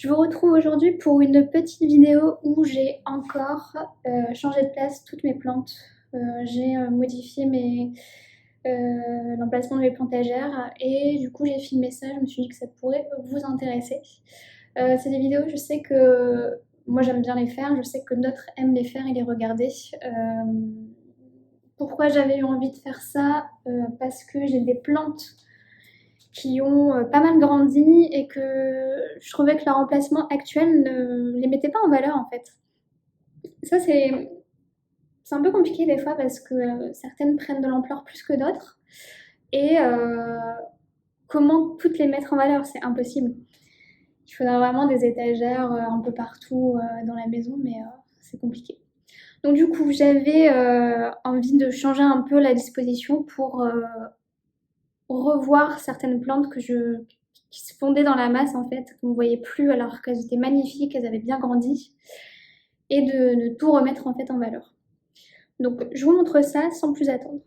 Je vous retrouve aujourd'hui pour une petite vidéo où j'ai encore changé de place toutes mes plantes. J'ai modifié l'emplacement de mes plantagères et du coup j'ai filmé ça, je me suis dit que ça pourrait vous intéresser. C'est des vidéos, je sais que moi j'aime bien les faire, je sais que d'autres aiment les faire et les regarder. Pourquoi j'avais eu envie de faire ça? Parce que j'ai des plantes qui ont pas mal grandi et que je trouvais que leur emplacement actuel ne les mettait pas en valeur en fait. Ça c'est un peu compliqué des fois parce que certaines prennent de l'ampleur plus que d'autres et comment toutes les mettre en valeur, c'est impossible. Il faudra vraiment des étagères un peu partout dans la maison, mais c'est compliqué. Donc du coup, j'avais envie de changer un peu la disposition pour revoir certaines plantes qui se fondaient dans la masse en fait, qu'on ne voyait plus alors qu'elles étaient magnifiques, elles avaient bien grandi, et de tout remettre en fait en valeur. Donc je vous montre ça sans plus attendre.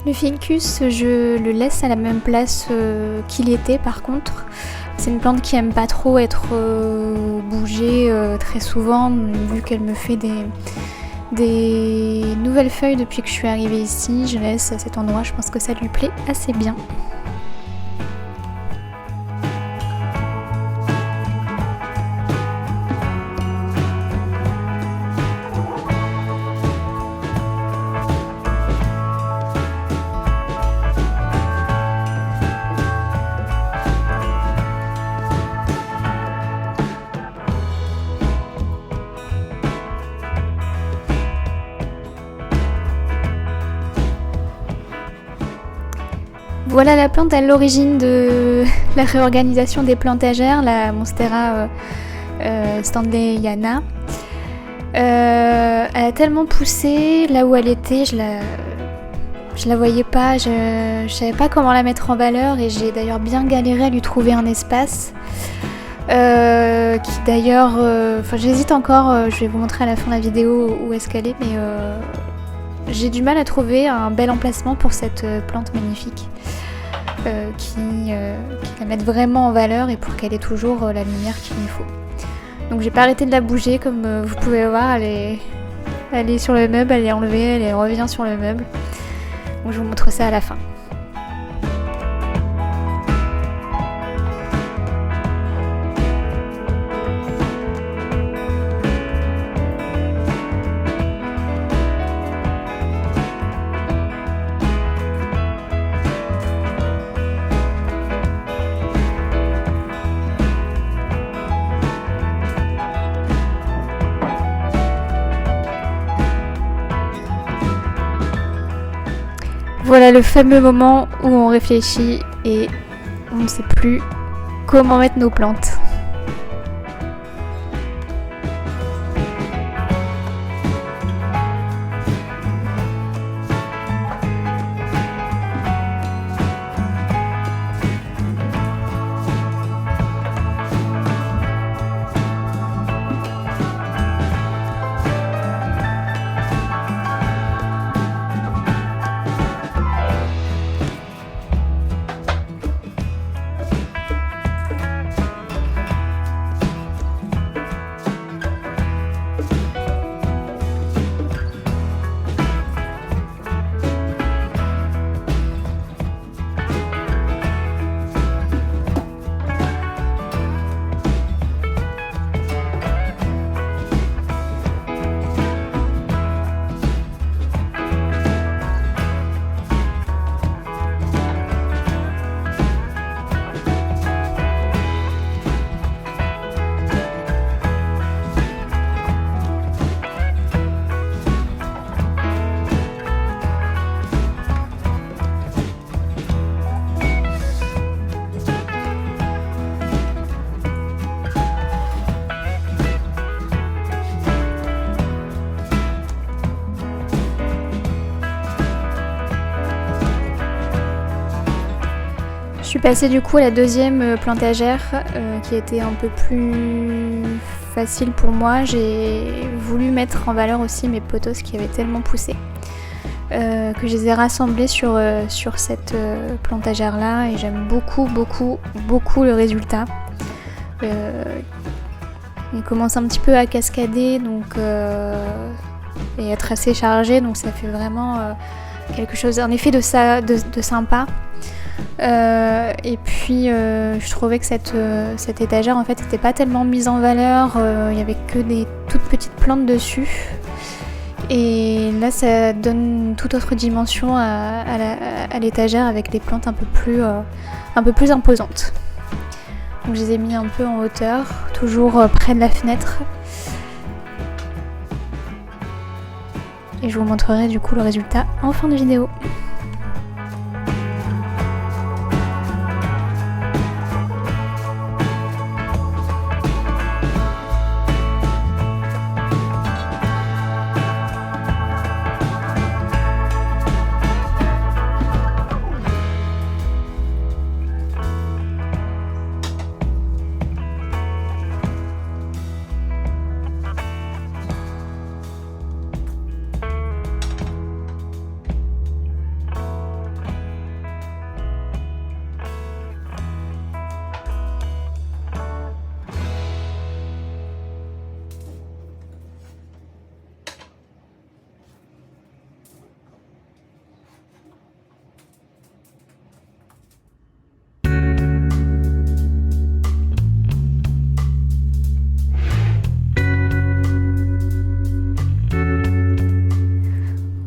Le Ficus, je le laisse à la même place qu'il était par contre. C'est une plante qui aime pas trop être bougée très souvent, vu qu'elle me fait des nouvelles feuilles depuis que je suis arrivée ici. Je laisse à cet endroit, je pense que ça lui plaît assez bien. Voilà la plante à l'origine de la réorganisation des plantagères, la Monstera Standleyana. Elle a tellement poussé là où elle était, je la voyais pas, je savais pas comment la mettre en valeur et j'ai d'ailleurs bien galéré à lui trouver un espace. Qui d'ailleurs, j'hésite encore, je vais vous montrer à la fin de la vidéo où est-ce qu'elle est, mais j'ai du mal à trouver un bel emplacement pour cette plante magnifique qui la mette vraiment en valeur et pour qu'elle ait toujours la lumière qu'il lui faut. Donc j'ai pas arrêté de la bouger, comme vous pouvez voir, elle est sur le meuble, elle est enlevée, elle revient sur le meuble. Donc je vous montre ça à la fin. Voilà le fameux moment où on réfléchit et on ne sait plus comment mettre nos plantes. suis passée du coup à la deuxième plantagère qui était un peu plus facile pour moi. J'ai voulu mettre en valeur aussi mes pothos qui avaient tellement poussé que je les ai rassemblés sur cette plantagère là et j'aime beaucoup le résultat. Il commence un petit peu à cascader et être assez chargé, donc ça fait vraiment quelque chose, un effet de sympa. Et puis je trouvais que cette étagère en fait n'était pas tellement mise en valeur, il n'y avait que des toutes petites plantes dessus. Et là ça donne une toute autre dimension à l'étagère avec des plantes un peu plus imposantes. Donc je les ai mis un peu en hauteur, toujours près de la fenêtre. Et je vous montrerai du coup le résultat en fin de vidéo.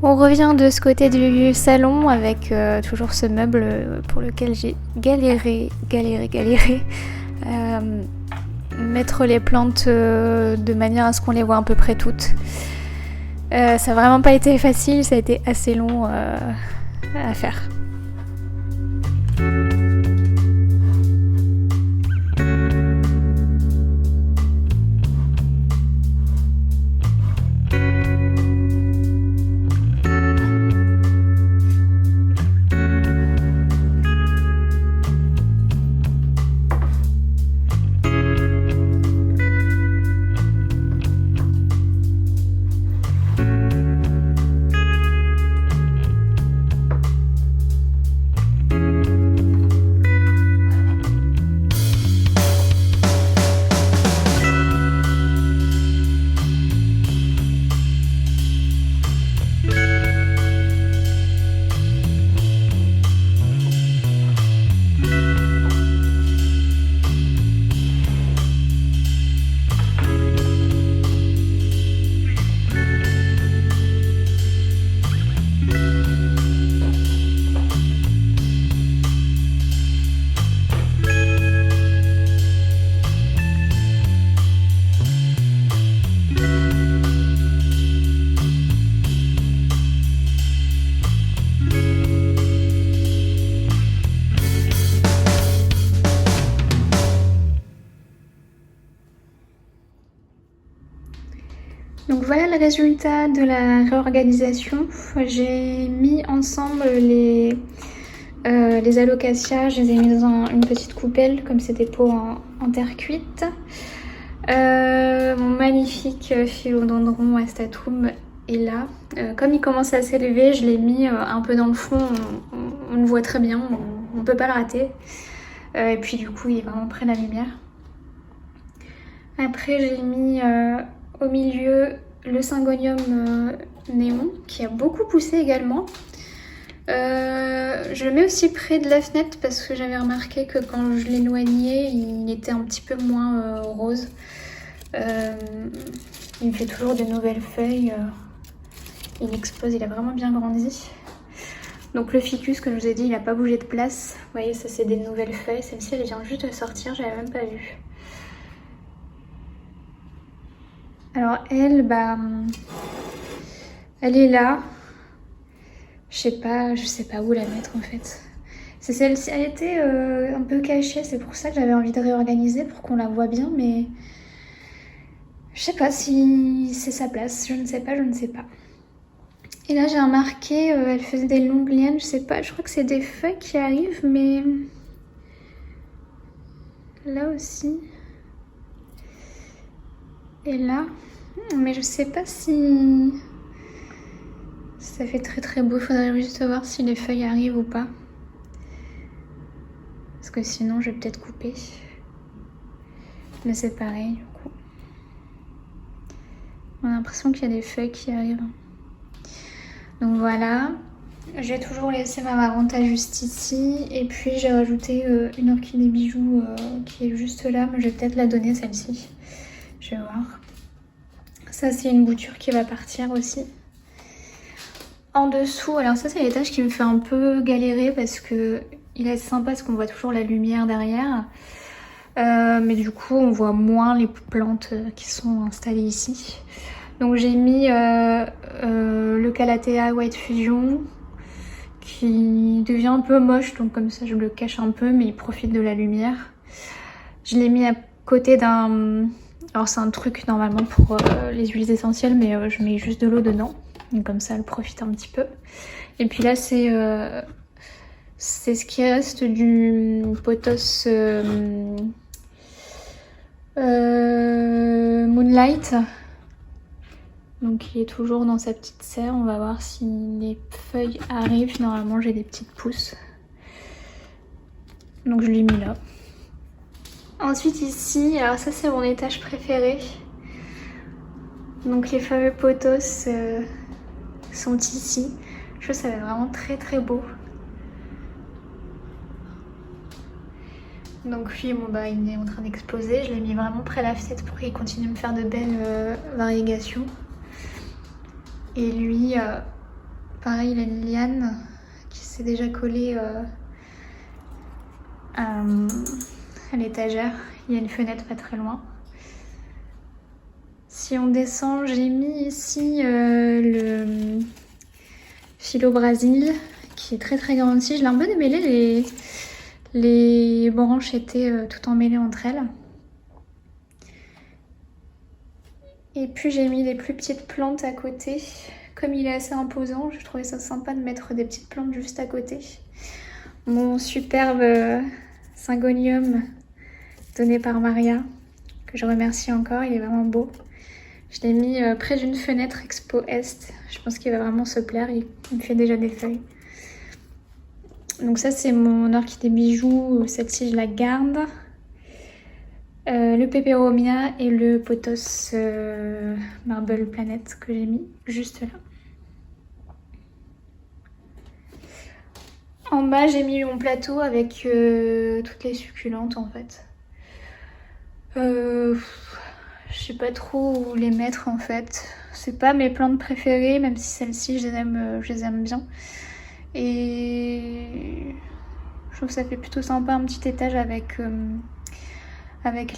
On revient de ce côté du salon avec toujours ce meuble pour lequel j'ai galéré. Mettre les plantes de manière à ce qu'on les voit à peu près toutes. Ça n'a vraiment pas été facile, ça a été assez long à faire. Donc voilà le résultat de la réorganisation. J'ai mis ensemble les alocasias, je les ai mis dans une petite coupelle comme c'est des pots en terre cuite. Mon magnifique philodendron astatum est là. Comme il commence à s'élever, je l'ai mis un peu dans le fond, on le voit très bien, on ne peut pas le rater. Et puis du coup il est vraiment près de la lumière. Après j'ai mis au milieu le syngonium néon qui a beaucoup poussé également. Je le mets aussi près de la fenêtre parce que j'avais remarqué que quand je l'éloignais il était un petit peu moins rose. Il me fait toujours de nouvelles feuilles, il explose, il a vraiment bien grandi. Donc le ficus que je vous ai dit il n'a pas bougé de place. Vous voyez ça c'est des nouvelles feuilles, celle-ci elle vient juste de sortir, je l'avais même pas vue. Alors elle, elle est là. Je sais pas où la mettre en fait. C'est celle-ci, elle était un peu cachée, c'est pour ça que j'avais envie de réorganiser pour qu'on la voit bien, mais je sais pas si c'est sa place, je ne sais pas. Et là j'ai remarqué, elle faisait des longues lianes, je sais pas, je crois que c'est des feuilles qui arrivent, mais là aussi. Et là. Mais je sais pas si ça fait très très beau. Faudrait juste voir si les feuilles arrivent ou pas. Parce que sinon je vais peut-être couper. Mais c'est pareil du coup. On a l'impression qu'il y a des feuilles qui arrivent. Donc voilà. J'ai toujours laissé ma maranta juste ici. Et puis j'ai rajouté une orchidée bijoux qui est juste là. Mais je vais peut-être la donner celle-ci. Je vais voir. Ça c'est une bouture qui va partir aussi. En dessous, alors ça c'est l'étage qui me fait un peu galérer parce que il est sympa parce qu'on voit toujours la lumière derrière. Mais du coup on voit moins les plantes qui sont installées ici. Donc j'ai mis le Calathea White Fusion qui devient un peu moche, donc comme ça je le cache un peu mais il profite de la lumière. Je l'ai mis à côté d'un... Alors c'est un truc normalement pour les huiles essentielles mais je mets juste de l'eau dedans. Donc comme ça elle profite un petit peu. Et puis là c'est ce qui reste du pothos Moonlight. Donc il est toujours dans sa petite serre. On va voir si les feuilles arrivent. Normalement j'ai des petites pousses. Donc je l'ai mis là. Ensuite ici, alors ça c'est mon étage préféré. Donc les fameux pothos sont ici. Je trouve que ça va être vraiment très très beau. Donc lui, bon, bah, il est en train d'exploser. Je l'ai mis vraiment près de la fenêtre pour qu'il continue de me faire de belles variegations. Et lui, pareil, il a une liane qui s'est déjà collée à l'étagère. Il y a une fenêtre pas très loin. Si on descend, j'ai mis ici le Philo-Brasil qui est très très grand ici. Je l'ai un peu démêlé, les branches étaient tout emmêlées entre elles. Et puis j'ai mis des plus petites plantes à côté. Comme il est assez imposant, je trouvais ça sympa de mettre des petites plantes juste à côté. Mon superbe Syngonium donné par Maria, que je remercie encore, il est vraiment beau. Je l'ai mis près d'une fenêtre Expo Est. Je pense qu'il va vraiment se plaire, il me fait déjà des feuilles. Donc ça c'est mon orchidée bijoux, celle-ci je la garde. Le Peperomia et le pothos Marble Planet que j'ai mis juste là. En bas j'ai mis mon plateau avec toutes les succulentes en fait. Je sais pas trop où les mettre en fait. C'est pas mes plantes préférées, même si celles-ci je les aime bien. Et je trouve que ça fait plutôt sympa un petit étage avec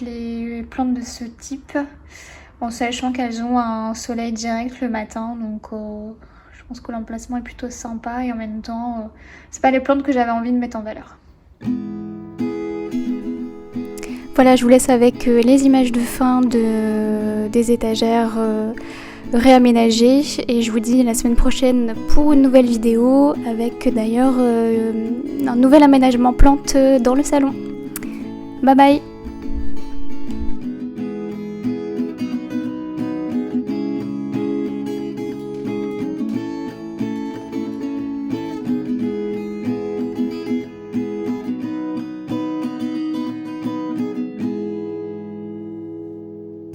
les plantes de ce type, en sachant qu'elles ont un soleil direct le matin, donc je pense que l'emplacement est plutôt sympa et en même temps c'est pas les plantes que j'avais envie de mettre en valeur. Voilà, je vous laisse avec les images de fin des étagères réaménagées et je vous dis la semaine prochaine pour une nouvelle vidéo avec d'ailleurs un nouvel aménagement plante dans le salon. Bye bye.